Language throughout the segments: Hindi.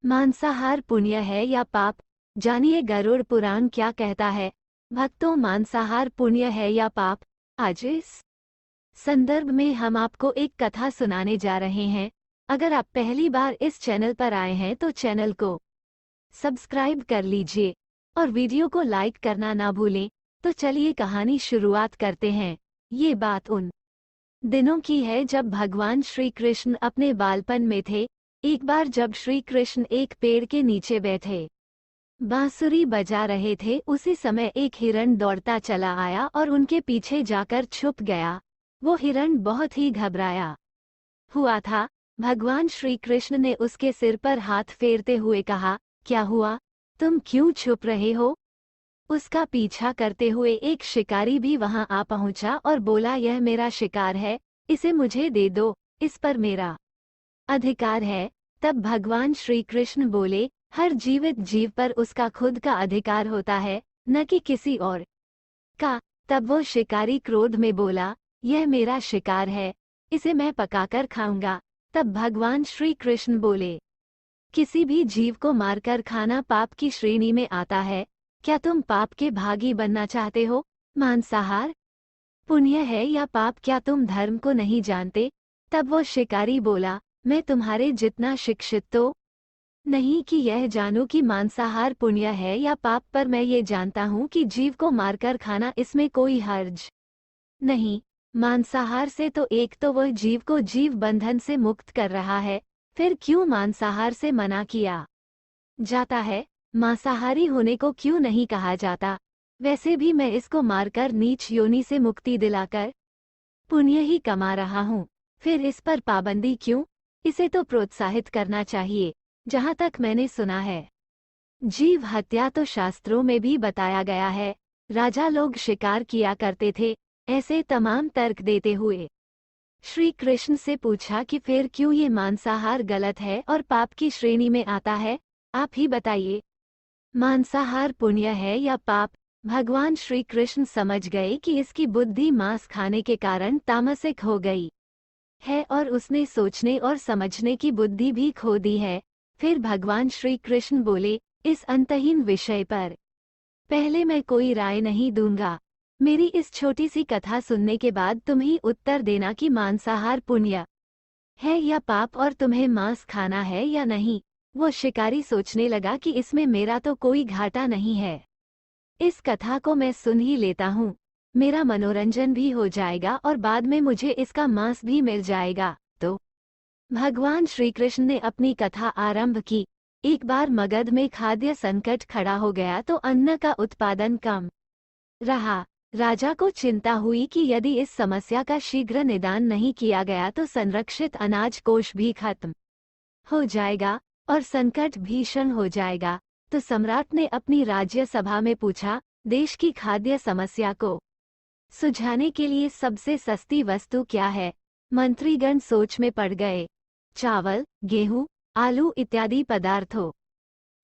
मांसाहार पुण्य है या पाप? जानिए गरुड़ पुराण क्या कहता है। भक्तों, मांसाहार पुण्य है या पाप? आज इस संदर्भ में हम आपको एक कथा सुनाने जा रहे हैं। अगर आप पहली बार इस चैनल पर आए हैं तो चैनल को सब्सक्राइब कर लीजिए और वीडियो को लाइक करना ना भूलें। तो चलिए कहानी शुरुआत करते हैं। ये बात उन दिनों की है जब भगवान श्री कृष्ण अपने बालपन में थे। एक बार जब श्री कृष्ण एक पेड़ के नीचे बैठे बांसुरी बजा रहे थे, उसी समय एक हिरण दौड़ता चला आया और उनके पीछे जाकर छुप गया। वो हिरण बहुत ही घबराया हुआ था। भगवान श्री कृष्ण ने उसके सिर पर हाथ फेरते हुए कहा, क्या हुआ? तुम क्यों छुप रहे हो? उसका पीछा करते हुए एक शिकारी भी वहां आ पहुंचा और बोला, यह मेरा शिकार है, इसे मुझे दे दो, इस पर मेरा अधिकार है। तब भगवान श्री कृष्ण बोले, हर जीवित जीव पर उसका खुद का अधिकार होता है, न कि किसी और का। तब वो शिकारी क्रोध में बोला, यह मेरा शिकार है, इसे मैं पकाकर खाऊंगा। तब भगवान श्री कृष्ण बोले, किसी भी जीव को मारकर खाना पाप की श्रेणी में आता है। क्या तुम पाप के भागी बनना चाहते हो? मांसाहार पुण्य है या पाप, क्या तुम धर्म को नहीं जानते? तब वो शिकारी बोला, मैं तुम्हारे जितना शिक्षित तो नहीं कि यह जानूं कि मांसाहार पुण्य है या पाप, पर मैं ये जानता हूँ कि जीव को मारकर खाना, इसमें कोई हर्ज नहीं। मांसाहार से तो एक तो वह जीव को जीव बंधन से मुक्त कर रहा है, फिर क्यों मांसाहार से मना किया जाता है? मांसाहारी होने को क्यों नहीं कहा जाता? वैसे भी मैं इसको मारकर नीच योनि से मुक्ति दिलाकर पुण्य ही कमा रहा हूँ, फिर इस पर पाबंदी क्यों? इसे तो प्रोत्साहित करना चाहिए। जहाँ तक मैंने सुना है, जीव हत्या तो शास्त्रों में भी बताया गया है। राजा लोग शिकार किया करते थे। ऐसे तमाम तर्क देते हुए श्री कृष्ण से पूछा कि फिर क्यों ये मांसाहार गलत है और पाप की श्रेणी में आता है? आप ही बताइए, मांसाहार पुण्य है या पाप? भगवान श्री कृष्ण समझ गए कि इसकी बुद्धि मांस खाने के कारण तामसिक हो गई है और उसने सोचने और समझने की बुद्धि भी खो दी है। फिर भगवान श्री कृष्ण बोले, इस अंतहीन विषय पर पहले मैं कोई राय नहीं दूंगा। मेरी इस छोटी सी कथा सुनने के बाद तुम ही उत्तर देना कि मांसाहार पुण्य है या पाप, और तुम्हें मांस खाना है या नहीं। वो शिकारी सोचने लगा कि इसमें मेरा तो कोई घाटा नहीं है, इस कथा को मैं सुन ही लेता हूँ, मेरा मनोरंजन भी हो जाएगा और बाद में मुझे इसका मांस भी मिल जाएगा। तो भगवान श्री कृष्ण ने अपनी कथा आरंभ की। एक बार मगध में खाद्य संकट खड़ा हो गया तो अन्न का उत्पादन कम रहा। राजा को चिंता हुई कि यदि इस समस्या का शीघ्र निदान नहीं किया गया तो संरक्षित अनाज कोष भी खत्म हो जाएगा और संकट भीषण हो जाएगा। तो सम्राट ने अपनी राज्य सभा में पूछा, देश की खाद्य समस्या को सुझाने के लिए सबसे सस्ती वस्तु क्या है? मंत्रीगण सोच में पड़ गए। चावल, गेहूं, आलू इत्यादि पदार्थों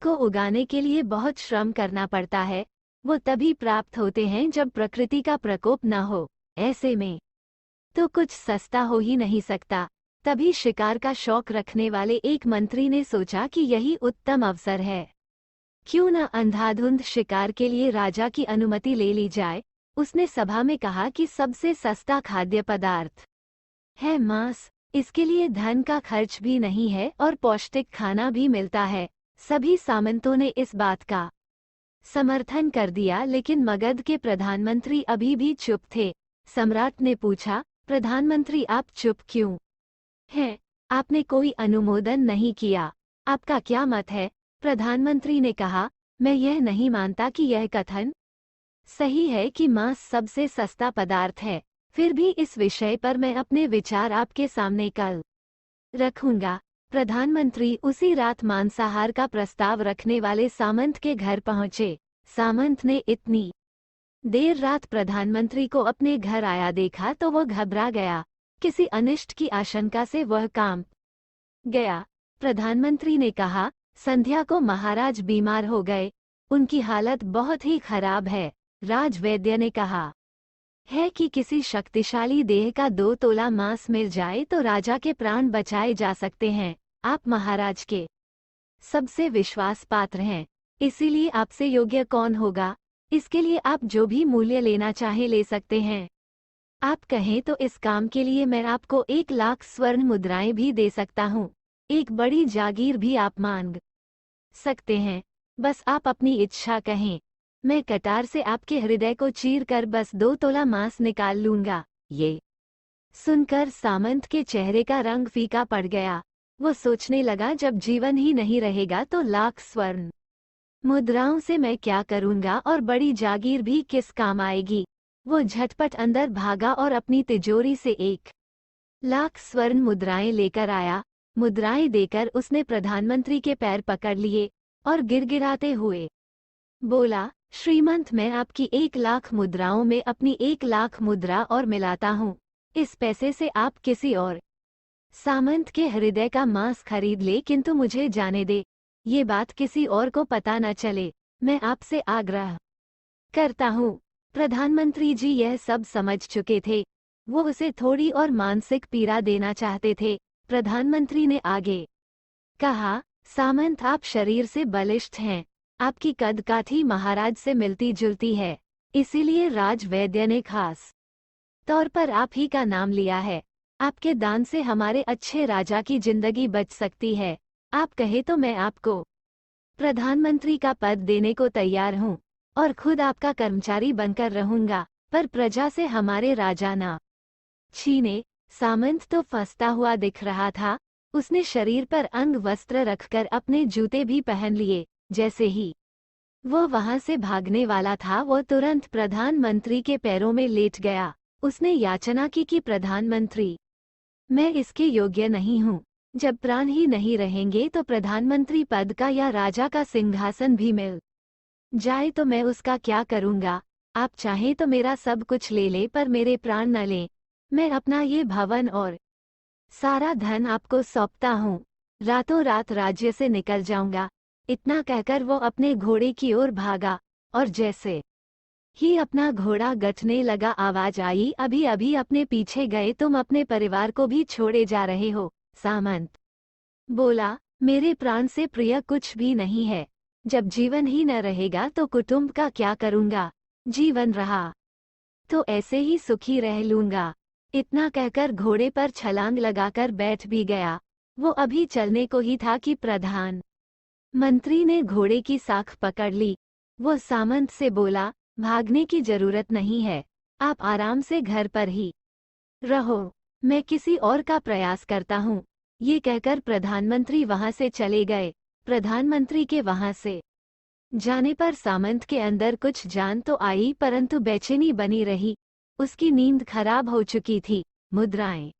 को उगाने के लिए बहुत श्रम करना पड़ता है। वो तभी प्राप्त होते हैं जब प्रकृति का प्रकोप न हो। ऐसे में तो कुछ सस्ता हो ही नहीं सकता। तभी शिकार का शौक रखने वाले एक मंत्री ने सोचा कि यही उत्तम अवसर है, क्यों न अंधाधुंध शिकार के लिए राजा की अनुमति ले ली जाए। उसने सभा में कहा कि सबसे सस्ता खाद्य पदार्थ है मांस। इसके लिए धन का खर्च भी नहीं है और पौष्टिक खाना भी मिलता है। सभी सामंतों ने इस बात का समर्थन कर दिया, लेकिन मगध के प्रधानमंत्री अभी भी चुप थे। सम्राट ने पूछा, प्रधानमंत्री आप चुप क्यों हैं? आपने कोई अनुमोदन नहीं किया, आपका क्या मत है? प्रधानमंत्री ने कहा, मैं यह नहीं मानता कि यह कथन सही है कि मांस सबसे सस्ता पदार्थ है। फिर भी इस विषय पर मैं अपने विचार आपके सामने कल रखूंगा। प्रधानमंत्री उसी रात मांसाहार का प्रस्ताव रखने वाले सामंत के घर पहुंचे। सामंत ने इतनी देर रात प्रधानमंत्री को अपने घर आया देखा तो वह घबरा गया। किसी अनिष्ट की आशंका से वह कांप गया। प्रधानमंत्री ने कहा, संध्या को महाराज बीमार हो गए, उनकी हालत बहुत ही खराब है। राजवैद्य ने कहा है कि किसी शक्तिशाली देह का 2 तोला मांस मिल जाए तो राजा के प्राण बचाए जा सकते हैं। आप महाराज के सबसे विश्वास पात्र हैं, इसीलिए आपसे योग्य कौन होगा। इसके लिए आप जो भी मूल्य लेना चाहे ले सकते हैं। आप कहें तो इस काम के लिए मैं आपको 1 लाख स्वर्ण मुद्राएं भी दे सकता हूँ। एक बड़ी जागीर भी आप मांग सकते हैं। बस आप अपनी इच्छा कहें। मैं कटार से आपके हृदय को चीर कर बस 2 तोला मांस निकाल लूंगा। ये सुनकर सामंत के चेहरे का रंग फीका पड़ गया। वो सोचने लगा, जब जीवन ही नहीं रहेगा तो लाख स्वर्ण मुद्राओं से मैं क्या करूंगा और बड़ी जागीर भी किस काम आएगी। वो झटपट अंदर भागा और अपनी तिजोरी से 1 लाख स्वर्ण मुद्राएं लेकर आया। मुद्राएं देकर उसने प्रधानमंत्री के पैर पकड़ लिए और गिड़गिड़ाते हुए बोला, श्रीमंत, मैं आपकी 1 लाख मुद्राओं में अपनी 1 लाख मुद्रा और मिलाता हूँ। इस पैसे से आप किसी और सामंत के हृदय का मांस खरीद ले, किंतु मुझे जाने दे, ये बात किसी और को पता न चले। मैं आपसे आग्रह करता हूँ। प्रधानमंत्री जी यह सब समझ चुके थे। वो उसे थोड़ी और मानसिक पीड़ा देना चाहते थे। प्रधानमंत्री ने आगे कहा, सामंत, आप शरीर से बलिष्ठ हैं। आपकी कदकाठी महाराज से मिलती जुलती है, इसीलिए राजवैद्य ने खास तौर पर आप ही का नाम लिया है। आपके दान से हमारे अच्छे राजा की जिंदगी बच सकती है। आप कहे तो मैं आपको प्रधानमंत्री का पद देने को तैयार हूँ और खुद आपका कर्मचारी बनकर रहूंगा, पर प्रजा से हमारे राजा ना छीने। सामंत तो फंसता हुआ दिख रहा था। उसने शरीर पर अंग वस्त्र रखकर अपने जूते भी पहन लिए। जैसे ही वो वहां से भागने वाला था, वो तुरंत प्रधानमंत्री के पैरों में लेट गया। उसने याचना की कि प्रधानमंत्री, मैं इसके योग्य नहीं हूँ। जब प्राण ही नहीं रहेंगे तो प्रधानमंत्री पद का या राजा का सिंहासन भी मिल जाए तो मैं उसका क्या करूँगा। आप चाहें तो मेरा सब कुछ ले ले, पर मेरे प्राण न लें। मैं अपना ये भवन और सारा धन आपको सौंपता हूँ। रातों रात राज्य से निकल जाऊंगा। इतना कहकर वो अपने घोड़े की ओर भागा और जैसे ही अपना घोड़ा गठने लगा, आवाज आई, अभी अभी अपने पीछे गए तुम अपने परिवार को भी छोड़े जा रहे हो। सामंत बोला, मेरे प्राण से प्रिय कुछ भी नहीं है। जब जीवन ही न रहेगा तो कुटुंब का क्या करूंगा। जीवन रहा तो ऐसे ही सुखी रह लूंगा। इतना कहकर घोड़े पर छलांग लगाकर बैठ भी गया। वो अभी चलने को ही था कि प्रधान मंत्री ने घोड़े की साख पकड़ ली। वो सामंत से बोला, भागने की जरूरत नहीं है, आप आराम से घर पर ही रहो। मैं किसी और का प्रयास करता हूँ। ये कहकर प्रधानमंत्री वहां से चले गए। प्रधानमंत्री के वहां से जाने पर सामंत के अंदर कुछ जान तो आई, परंतु बेचैनी बनी रही। उसकी नींद खराब हो चुकी थी। मुद्राएं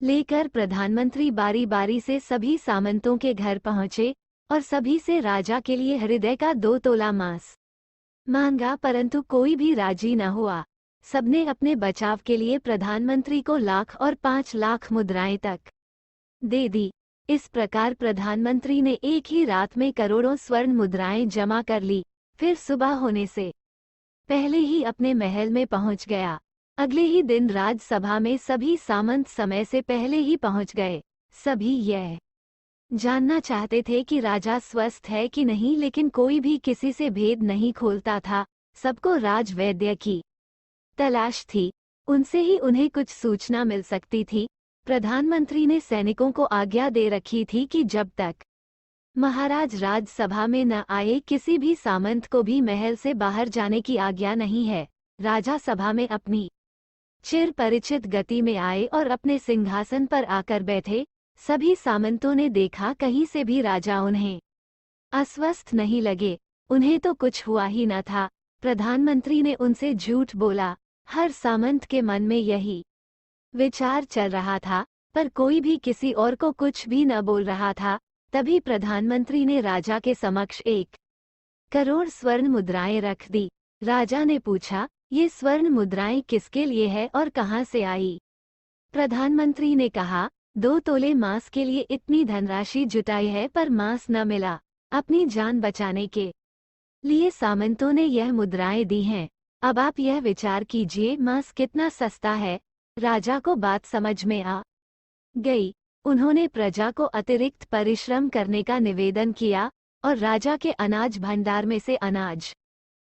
लेकर प्रधानमंत्री बारी बारी से सभी सामंतों के घर पहुंचे और सभी से राजा के लिए हृदय का 2 तोला मांस मांगा, परंतु कोई भी राजी न हुआ। सबने अपने बचाव के लिए प्रधानमंत्री को 1 लाख और 5 लाख मुद्राएं तक दे दी। इस प्रकार प्रधानमंत्री ने एक ही रात में करोड़ों स्वर्ण मुद्राएं जमा कर ली। फिर सुबह होने से पहले ही अपने महल में पहुंच गया। अगले ही दिन राजसभा में सभी सामंत समय से पहले ही पहुंच गए। सभी यह जानना चाहते थे कि राजा स्वस्थ है कि नहीं, लेकिन कोई भी किसी से भेद नहीं खोलता था। सबको राजवैद्य की तलाश थी। उनसे ही उन्हें कुछ सूचना मिल सकती थी। प्रधानमंत्री ने सैनिकों को आज्ञा दे रखी थी कि जब तक महाराज राजसभा में न आए, किसी भी सामंत को भी महल से बाहर जाने की आज्ञा नहीं है। राजा सभा में अपनी चिर परिचित गति में आए और अपने सिंहासन पर आकर बैठे। सभी सामंतों ने देखा, कहीं से भी राजा उन्हें अस्वस्थ नहीं लगे। उन्हें तो कुछ हुआ ही न था। प्रधानमंत्री ने उनसे झूठ बोला। हर सामंत के मन में यही विचार चल रहा था, पर कोई भी किसी और को कुछ भी न बोल रहा था। तभी प्रधानमंत्री ने राजा के समक्ष 1 करोड़ स्वर्ण मुद्राएं रख दी। राजा ने पूछा, ये स्वर्ण मुद्राएं किसके लिए है और कहाँ से आई। प्रधानमंत्री ने कहा, 2 तोले मांस के लिए इतनी धनराशि जुटाई है, पर मांस न मिला। अपनी जान बचाने के लिए सामंतों ने यह मुद्राएं दी हैं। अब आप यह विचार कीजिए, मांस कितना सस्ता है। राजा को बात समझ में आ गई। उन्होंने प्रजा को अतिरिक्त परिश्रम करने का निवेदन किया और राजा के अनाज भंडार में से अनाज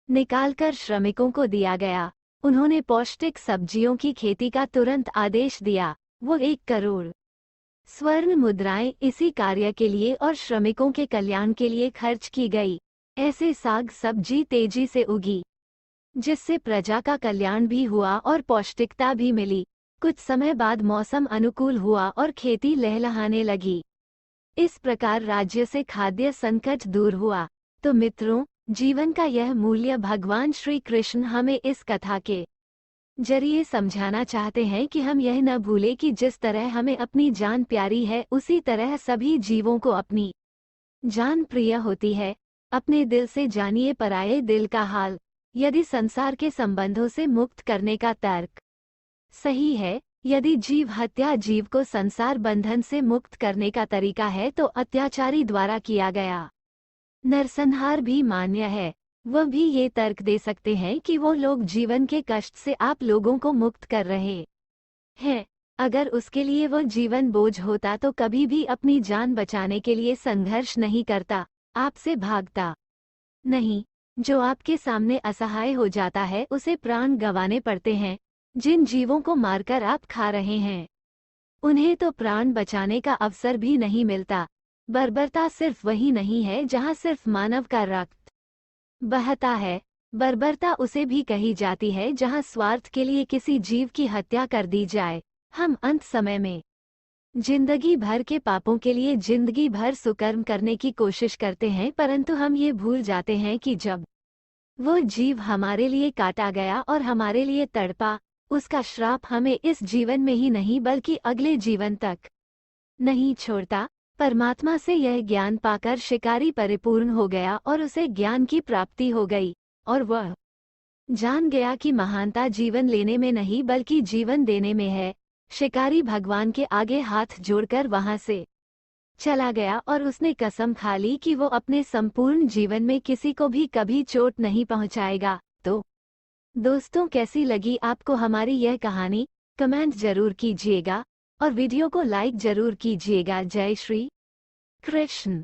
निकालकर श्रमिकों को दिया गया। उन्होंने पौष्टिक सब्जियों की खेती का तुरंत आदेश दिया। वो 1 करोड़ स्वर्ण मुद्राएं इसी कार्य के लिए और श्रमिकों के कल्याण के लिए खर्च की गई। ऐसे साग सब्जी तेजी से उगी, जिससे प्रजा का कल्याण भी हुआ और पौष्टिकता भी मिली। कुछ समय बाद मौसम अनुकूल हुआ और खेती लहलहाने लगी। इस प्रकार राज्य से खाद्य संकट दूर हुआ। तो मित्रों, जीवन का यह मूल्य भगवान श्री कृष्ण हमें इस कथा के जरिए समझाना चाहते हैं कि हम यह न भूलें कि जिस तरह हमें अपनी जान प्यारी है, उसी तरह सभी जीवों को अपनी जान प्रिय होती है। अपने दिल से जानिए पराये दिल का हाल। यदि संसार के संबंधों से मुक्त करने का तर्क सही है, यदि जीव हत्या जीव को संसार बंधन से मुक्त करने का तरीका है, तो अत्याचारी द्वारा किया गया नरसंहार भी मान्य है। वह भी ये तर्क दे सकते हैं कि वो लोग जीवन के कष्ट से आप लोगों को मुक्त कर रहे हैं। अगर उसके लिए वो जीवन बोझ होता तो कभी भी अपनी जान बचाने के लिए संघर्ष नहीं करता, आपसे भागता नहीं। जो आपके सामने असहाय हो जाता है, उसे प्राण गंवाने पड़ते हैं। जिन जीवों को मारकर आप खा रहे हैं, उन्हें तो प्राण बचाने का अवसर भी नहीं मिलता। बर्बरता सिर्फ वही नहीं है जहां सिर्फ मानव का रक्त बहता है। बर्बरता उसे भी कही जाती है जहां स्वार्थ के लिए किसी जीव की हत्या कर दी जाए। हम अंत समय में जिंदगी भर के पापों के लिए जिंदगी भर सुकर्म करने की कोशिश करते हैं, परंतु हम ये भूल जाते हैं कि जब वो जीव हमारे लिए काटा गया और हमारे लिए तड़पा, उसका श्राप हमें इस जीवन में ही नहीं बल्कि अगले जीवन तक नहीं छोड़ता। परमात्मा से यह ज्ञान पाकर शिकारी परिपूर्ण हो गया और उसे ज्ञान की प्राप्ति हो गई, और वह जान गया कि महानता जीवन लेने में नहीं बल्कि जीवन देने में है। शिकारी भगवान के आगे हाथ जोड़कर वहां से चला गया और उसने कसम खा ली कि वो अपने संपूर्ण जीवन में किसी को भी कभी चोट नहीं पहुंचाएगा। तो दोस्तों, कैसी लगी आपको हमारी यह कहानी? कमेंट जरूर कीजिएगा और वीडियो को लाइक जरूर कीजिएगा। जय श्री कृष्ण।